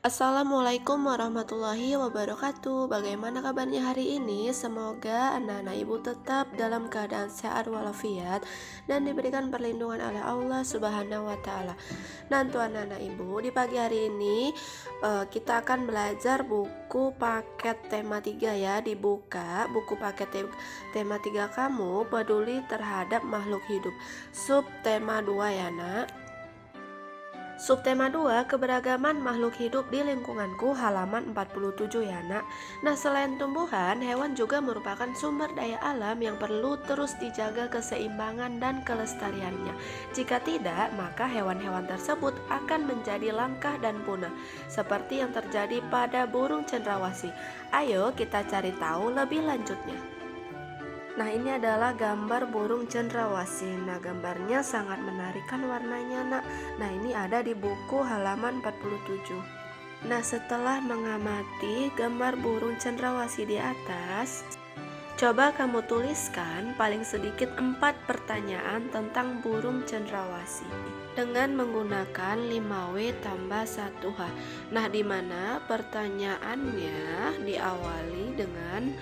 Assalamualaikum warahmatullahi wabarakatuh. Bagaimana kabarnya hari ini? Semoga anak-anak ibu tetap dalam keadaan sehat walafiat dan diberikan perlindungan oleh Allah Subhanahu wa taala. Nah, untuk anak-anak ibu, di pagi hari ini kita akan belajar buku paket tema 3 ya. Dibuka buku paket tema 3 kamu peduli terhadap makhluk hidup. Sub tema 2 ya, Nak. Subtema 2, keberagaman makhluk hidup di lingkunganku, halaman 47 ya, Nak. Nah, selain tumbuhan, hewan juga merupakan sumber daya alam yang perlu terus dijaga keseimbangan dan kelestariannya. Jika tidak, maka hewan-hewan tersebut akan menjadi langka dan punah, seperti yang terjadi pada burung cendrawasih. Ayo kita cari tahu lebih lanjutnya. Nah, ini adalah gambar burung cendrawasih. Nah, gambarnya sangat menarik kan warnanya, Nak. Nah, ini ada di buku halaman 47. Nah, setelah mengamati gambar burung cendrawasih di atas, coba kamu tuliskan paling sedikit 4 pertanyaan tentang burung cendrawasih dengan menggunakan 5W tambah 1H. Nah, di mana pertanyaannya diawali dengan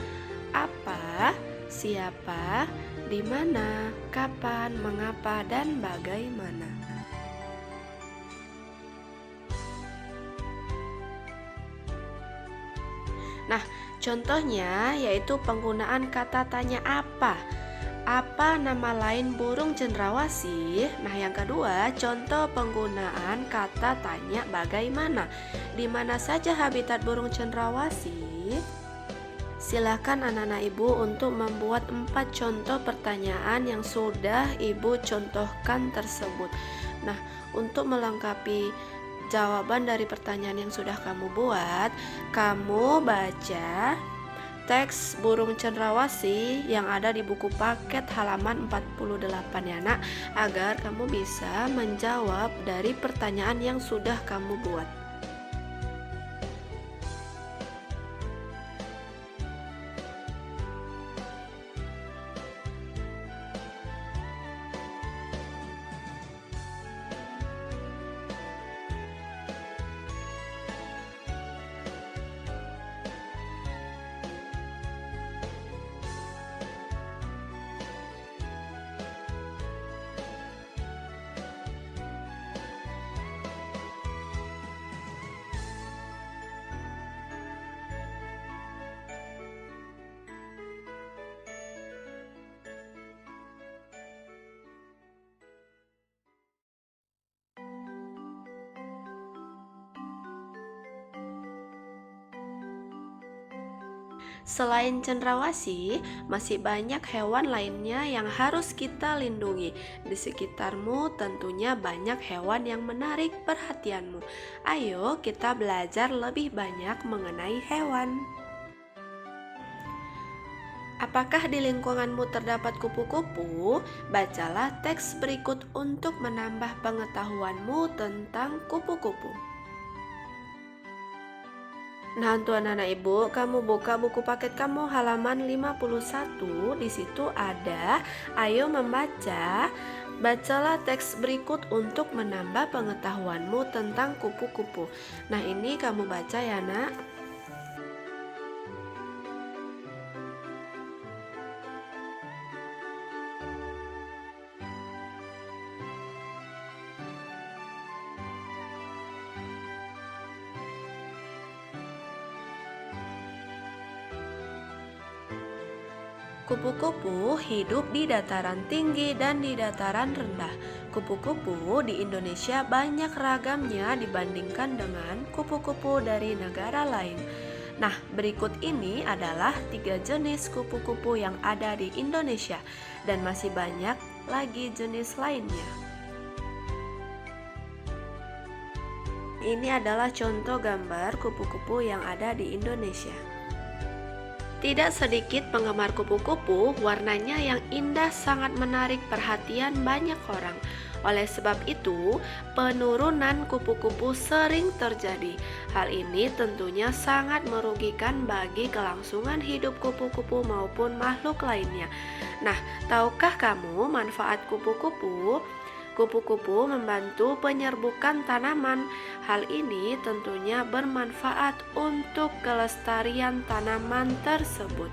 apa, siapa, di mana, kapan, mengapa, dan bagaimana. Nah, contohnya yaitu penggunaan kata tanya apa. Apa nama lain burung cendrawasih? Nah, yang kedua, contoh penggunaan kata tanya bagaimana. Di mana saja habitat burung cendrawasih? Silakan anak-anak ibu untuk membuat 4 contoh pertanyaan yang sudah ibu contohkan tersebut. Nah, untuk melengkapi jawaban dari pertanyaan yang sudah kamu buat, kamu baca teks burung cendrawasih yang ada di buku paket halaman 48 ya, Nak, agar kamu bisa menjawab dari pertanyaan yang sudah kamu buat. Selain cendrawasih, masih banyak hewan lainnya yang harus kita lindungi. Di sekitarmu tentunya banyak hewan yang menarik perhatianmu. Ayo kita belajar lebih banyak mengenai hewan. Apakah di lingkunganmu terdapat kupu-kupu? Bacalah teks berikut untuk menambah pengetahuanmu tentang kupu-kupu. Nah, untuk anak-anak ibu, kamu buka buku paket kamu halaman 51. Di situ ada ayo membaca. Bacalah teks berikut untuk menambah pengetahuanmu tentang kupu-kupu. Nah, ini kamu baca ya, Nak. Kupu-kupu hidup di dataran tinggi dan di dataran rendah. Kupu-kupu di Indonesia banyak ragamnya dibandingkan dengan kupu-kupu dari negara lain. Nah, berikut ini adalah 3 jenis kupu-kupu yang ada di Indonesia dan masih banyak lagi jenis lainnya. Ini adalah contoh gambar kupu-kupu yang ada di Indonesia. Tidak sedikit penggemar kupu-kupu, warnanya yang indah sangat menarik perhatian banyak orang. Oleh sebab itu, penurunan kupu-kupu sering terjadi. Hal ini tentunya sangat merugikan bagi kelangsungan hidup kupu-kupu maupun makhluk lainnya. Nah, tahukah kamu manfaat kupu-kupu? Kupu-kupu membantu penyerbukan tanaman. Hal ini tentunya bermanfaat untuk kelestarian tanaman tersebut.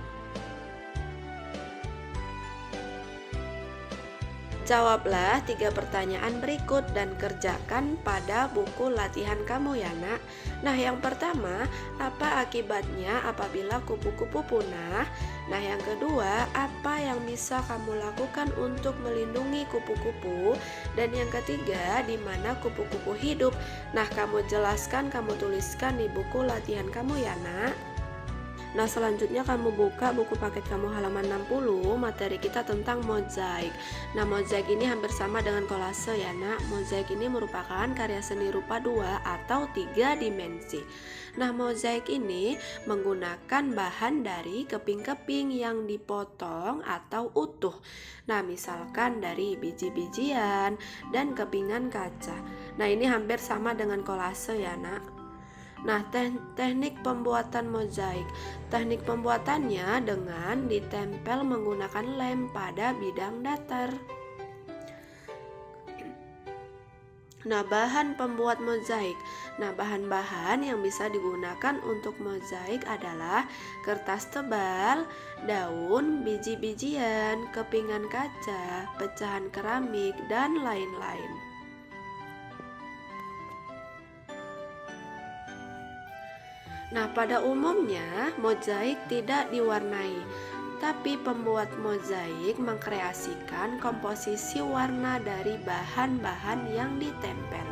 Jawablah 3 pertanyaan berikut dan kerjakan pada buku latihan kamu ya nak. Nah yang pertama, apa akibatnya apabila kupu-kupu punah? Nah yang kedua, apa yang bisa kamu lakukan untuk melindungi kupu-kupu? Dan yang ketiga, di mana kupu-kupu hidup? Nah kamu jelaskan, kamu tuliskan di buku latihan kamu ya nak. Nah selanjutnya kamu buka buku paket kamu halaman 60, materi kita tentang mozaik. Nah mozaik ini hampir sama dengan kolase ya nak. Mozaik ini merupakan karya seni rupa 2 atau 3 dimensi. Nah mozaik ini menggunakan bahan dari keping-keping yang dipotong atau utuh. Nah misalkan dari biji-bijian dan kepingan kaca. Nah ini hampir sama dengan kolase ya nak. Nah, teknik pembuatan mozaik. Teknik pembuatannya dengan ditempel menggunakan lem pada bidang datar. Nah, bahan pembuat mozaik. Nah, bahan-bahan yang bisa digunakan untuk mozaik adalah kertas tebal, daun, biji-bijian, kepingan kaca, pecahan keramik, dan lain-lain. Nah, pada umumnya mozaik tidak diwarnai, tapi pembuat mozaik mengkreasikan komposisi warna dari bahan-bahan yang ditempel.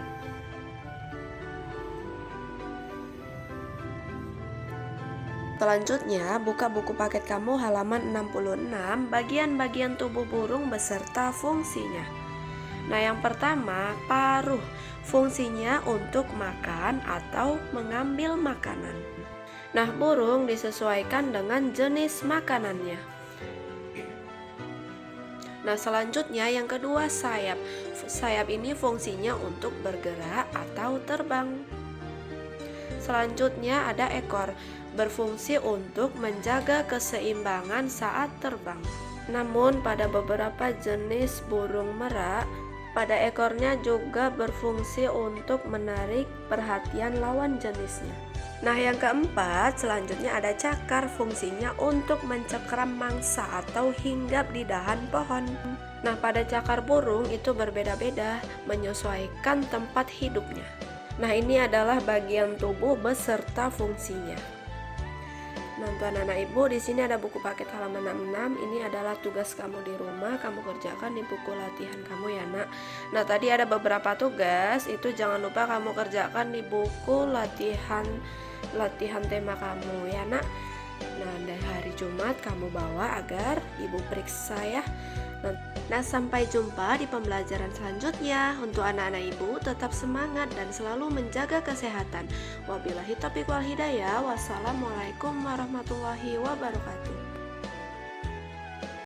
Selanjutnya, buka buku paket kamu halaman 66, bagian-bagian tubuh burung beserta fungsinya. Nah, yang pertama, paruh. Fungsinya untuk makan atau mengambil makanan. Nah, burung disesuaikan dengan jenis makanannya. Nah, selanjutnya yang kedua, sayap. Sayap ini fungsinya untuk bergerak atau terbang. Selanjutnya ada ekor, berfungsi untuk menjaga keseimbangan saat terbang. Namun pada beberapa jenis burung merak, pada ekornya juga berfungsi untuk menarik perhatian lawan jenisnya. Nah yang keempat, selanjutnya ada cakar, fungsinya untuk mencengkram mangsa atau hinggap di dahan pohon. Nah pada cakar burung itu berbeda-beda, menyesuaikan tempat hidupnya. Nah ini adalah bagian tubuh beserta fungsinya. Nah, untuk anak-anak ibu, di sini ada buku paket halaman 66. Ini adalah tugas kamu di rumah, kamu kerjakan di buku latihan kamu ya nak. Nah, tadi ada beberapa tugas, itu jangan lupa kamu kerjakan di buku latihan tema kamu ya nak. Nah, dari hari Jumat kamu bawa agar ibu periksa ya. Nah, sampai jumpa di pembelajaran selanjutnya. Untuk anak-anak ibu, tetap semangat dan selalu menjaga kesehatan. Wabillahi taufiq wal hidayah. Wassalamualaikum warahmatullahi wabarakatuh.